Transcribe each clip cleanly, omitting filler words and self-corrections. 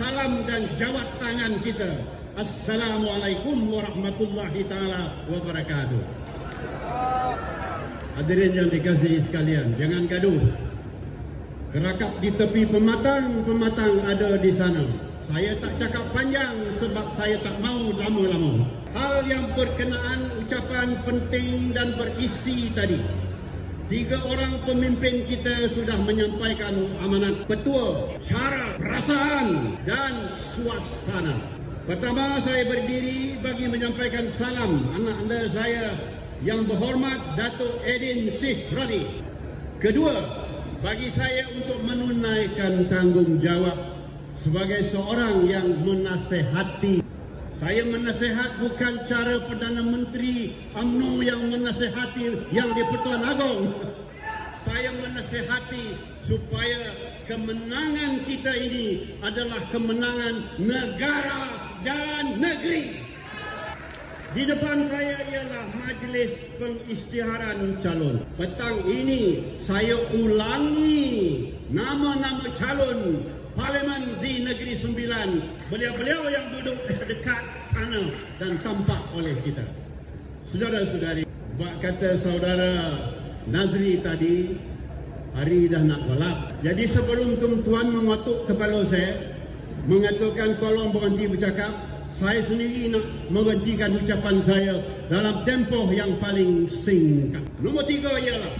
salam dan jawab tangan kita. Assalamualaikum warahmatullahi ta'ala wabarakatuh. Hadirin yang dikasihi sekalian, jangan gaduh. Kerakap di tepi pematang ada di sana. Saya tak cakap panjang sebab saya tak mau lama-lama. Hal yang berkenaan ucapan penting dan berisi tadi. 3 orang pemimpin kita sudah menyampaikan amanat petua, cara, perasaan dan suasana. Pertama, saya berdiri bagi menyampaikan salam anak anda saya yang berhormat Datuk Edin Syih Radi. Kedua, bagi saya untuk menunaikan tanggungjawab sebagai seorang yang menasehati. Saya menasihat bukan cara Perdana Menteri UMNO yang menasehati yang di Pertuan Agong. Saya menasehati supaya kemenangan kita ini adalah kemenangan negara dan negeri. Di depan saya ialah majlis pengisytiharan calon. Petang ini saya ulangi nama-nama calon Parlimen di Negeri Sembilan, beliau-beliau yang duduk dekat sana dan tampak oleh kita. Saudara-saudari, bak kata saudara Nazri tadi, hari dah nak gelap. Jadi sebelum tuan-tuan mengatuk kepala saya, mengatakan tolong berhenti bercakap, saya sendiri nak menghentikan ucapan saya dalam tempoh yang paling singkat. Nombor 3 ialah,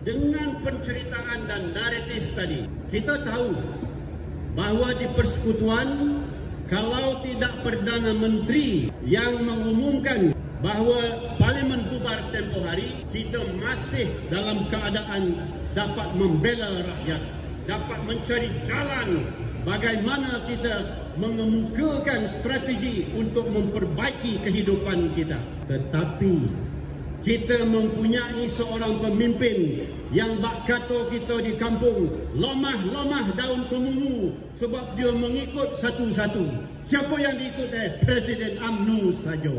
dengan penceritaan dan naratif tadi, kita tahu bahawa di persekutuan, kalau tidak Perdana Menteri yang mengumumkan bahawa Parlimen bubar tempoh hari, kita masih dalam keadaan dapat membela rakyat, dapat mencari jalan bagaimana kita mengemukakan strategi untuk memperbaiki kehidupan kita. Tetapi kita mempunyai seorang pemimpin yang bak kata kita di kampung lomah-lomah daun kemumu sebab dia mengikut satu-satu. Siapa yang diikut? Presiden UMNO saja.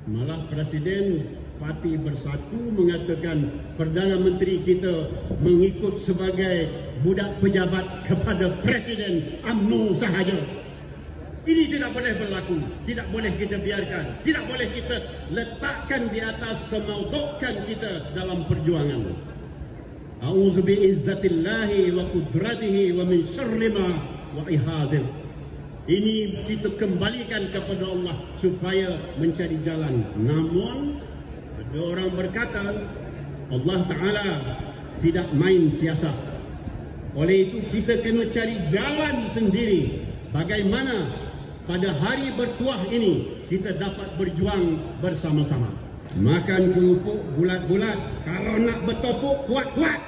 Malah Presiden Parti Bersatu mengatakan Perdana Menteri kita mengikut sebagai budak pejabat kepada Presiden UMNO sahaja. Ini tidak boleh berlaku, tidak boleh kita biarkan, tidak boleh kita letakkan di atas kemautukan kita dalam perjuangan. A'udzu bi'izzatillahi wa qudratihi wa min syarri ma wa ihadzil. Ini kita kembalikan kepada Allah supaya mencari jalan. Namun ada orang berkata Allah Ta'ala tidak main siasat. Oleh itu kita kena cari jalan sendiri. Bagaimana pada hari bertuah ini kita dapat berjuang bersama-sama. Makan kerupuk bulat-bulat, kalau nak bertopuk kuat-kuat.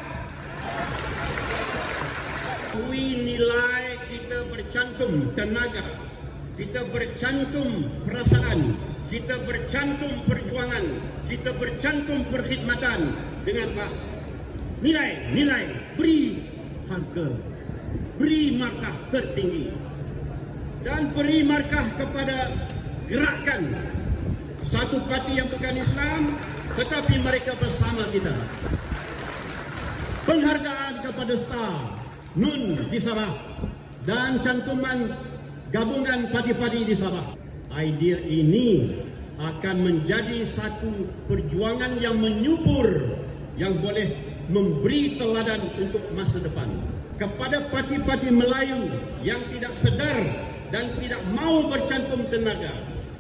Nilai kita bercantum tenaga, kita bercantum perasaan, kita bercantum perjuangan, kita bercantum perkhidmatan dengan pas. Nilai, beri harga, beri markah tertinggi, dan beri markah kepada gerakan satu parti yang bukan Islam tetapi mereka bersama kita. Penghargaan kepada Star, Nun di Sabah dan cantuman gabungan parti-parti di Sabah. Idea ini akan menjadi satu perjuangan yang menyubur, yang boleh memberi teladan untuk masa depan kepada parti-parti Melayu yang tidak sedar dan tidak mau bercantum tenaga.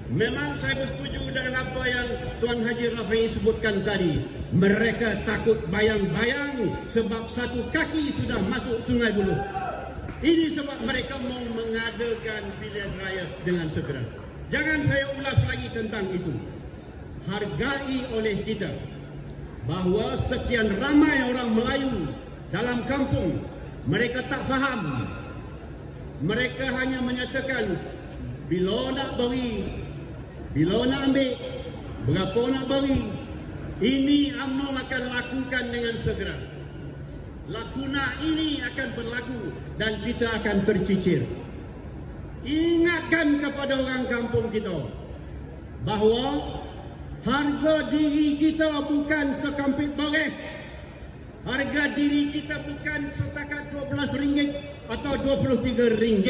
Memang saya bersetuju dengan apa yang Tuan Haji Rafi'i sebutkan tadi. Mereka takut bayang-bayang sebab satu kaki sudah masuk Sungai Buloh. Ini sebab mereka mau mengadakan pilihan raya dengan segera. Jangan saya ulas lagi tentang itu. Hargai oleh kita bahawa sekian ramai orang Melayu dalam kampung, mereka tak faham. Mereka hanya menyatakan bila nak bagi, bila nak ambil, berapa nak bagi. Ini UMNO akan lakukan dengan segera. Lakuna ini akan berlaku dan kita akan tercicir. Ingatkan kepada orang kampung kita bahawa harga diri kita bukan sekampit boreh. Harga diri kita bukan setakat RM12 atau RM23.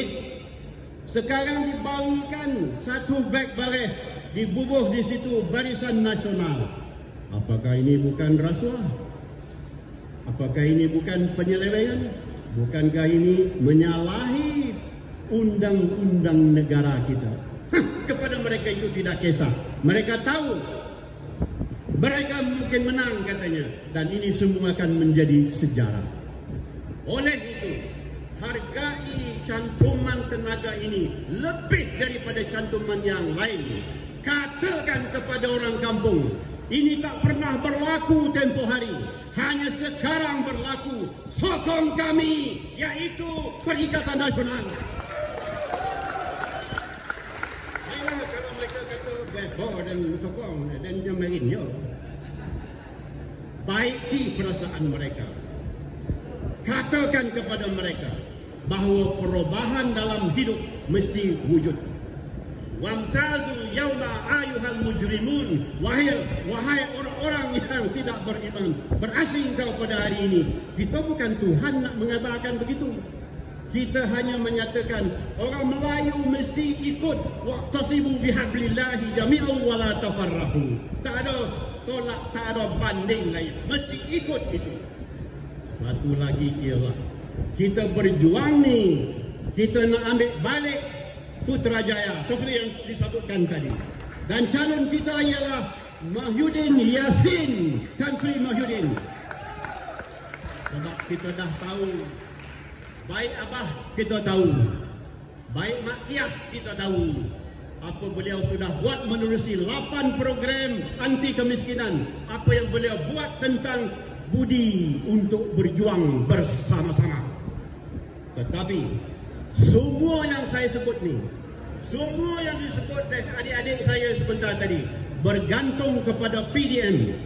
Sekarang dibagikan satu beg bareh, dibubuh di situ Barisan Nasional. Apakah ini bukan rasuah? Apakah ini bukan penyelewengan? Bukankah ini menyalahi undang-undang negara kita? Kepada mereka itu tidak kisah. Mereka tahu mereka mungkin menang katanya, dan ini semua akan menjadi sejarah. Oleh itu, hargai cantuman tenaga ini lebih daripada cantuman yang lain. Katakan kepada orang kampung, ini tak pernah berlaku tempoh hari, hanya sekarang berlaku. Sokong kami, yaitu Perikatan Nasional. Kalau mereka kata bebor dan sokong dan jemain, baiki perasaan mereka. Katakan kepada mereka bahawa perubahan dalam hidup mesti wujud. Wamtazu yauma ayuhal mujrimun, wahai orang-orang yang tidak beriman, berasing kau pada hari ini. Kita bukan Tuhan nak mengatakan begitu. Kita hanya menyatakan orang Melayu mesti ikut waqtasibu bihablillahi jami'an wa la tafarraqu. Tak ada tolak, tak ada banding lain. Mesti ikut itu. Satu lagi ialah kita berjuang ni, kita nak ambil balik Putrajaya seperti yang disebutkan tadi. Dan calon kita ialah Mahyudin Yassin, Tan Sri Mahyudin. Sebab kita dah tahu, baik Abah kita tahu, baik Mak Tiah kita tahu apa beliau sudah buat menerusi 8 program anti kemiskinan, apa yang beliau buat tentang budi untuk berjuang bersama-sama. Tetapi semua yang saya sebut ni, semua yang disebut oleh adik-adik saya sebentar tadi, bergantung kepada PDM.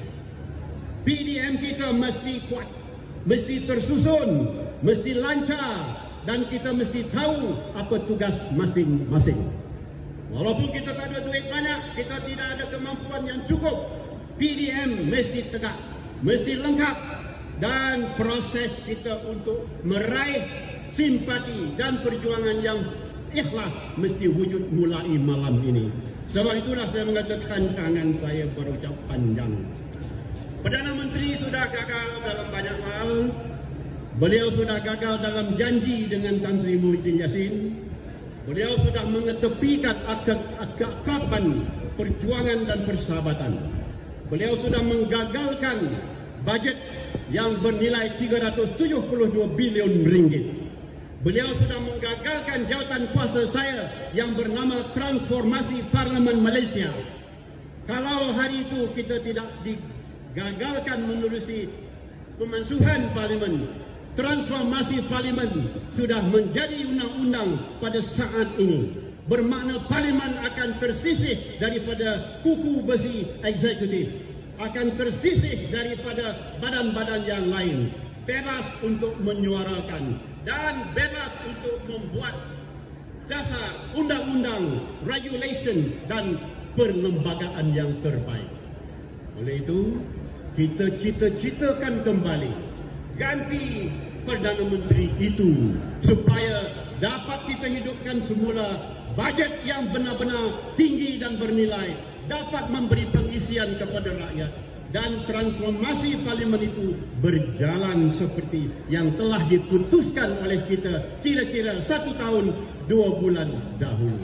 PDM kita mesti kuat, mesti tersusun, mesti lancar, dan kita mesti tahu apa tugas masing-masing. Walaupun kita tak ada duit banyak, kita tidak ada kemampuan yang cukup, PDM mesti tegak, mesti lengkap, dan proses kita untuk meraih simpati dan perjuangan yang ikhlas mesti wujud mulai malam ini. Sebab itulah saya mengatakan tangan saya berucap panjang. Perdana Menteri sudah gagal dalam banyak hal. Beliau sudah gagal dalam janji dengan Tan Sri Muhyiddin Yassin. Beliau sudah mengetepikan akaban perjuangan dan persahabatan. Beliau sudah menggagalkan bajet yang bernilai 372 bilion ringgit. Beliau sudah menggagalkan jawatan kuasa saya yang bernama Transformasi Parlimen Malaysia. Kalau hari itu kita tidak digagalkan menerusi pemansuhan parlimen, transformasi parlimen sudah menjadi undang-undang pada saat ini, bermakna parlimen akan tersisih daripada kuku besi eksekutif, akan tersisih daripada badan-badan yang lain, bebas untuk menyuarakan dan bebas untuk membuat dasar undang-undang, regulation dan perlembagaan yang terbaik. Oleh itu, kita cita-citakan kembali ganti Perdana Menteri itu supaya dapat kita hidupkan semula bajet yang benar-benar tinggi dan bernilai, dapat memberi pengisian kepada rakyat, dan transformasi parlimen itu berjalan seperti yang telah diputuskan oleh kita kira-kira 1 tahun 2 bulan dahulu.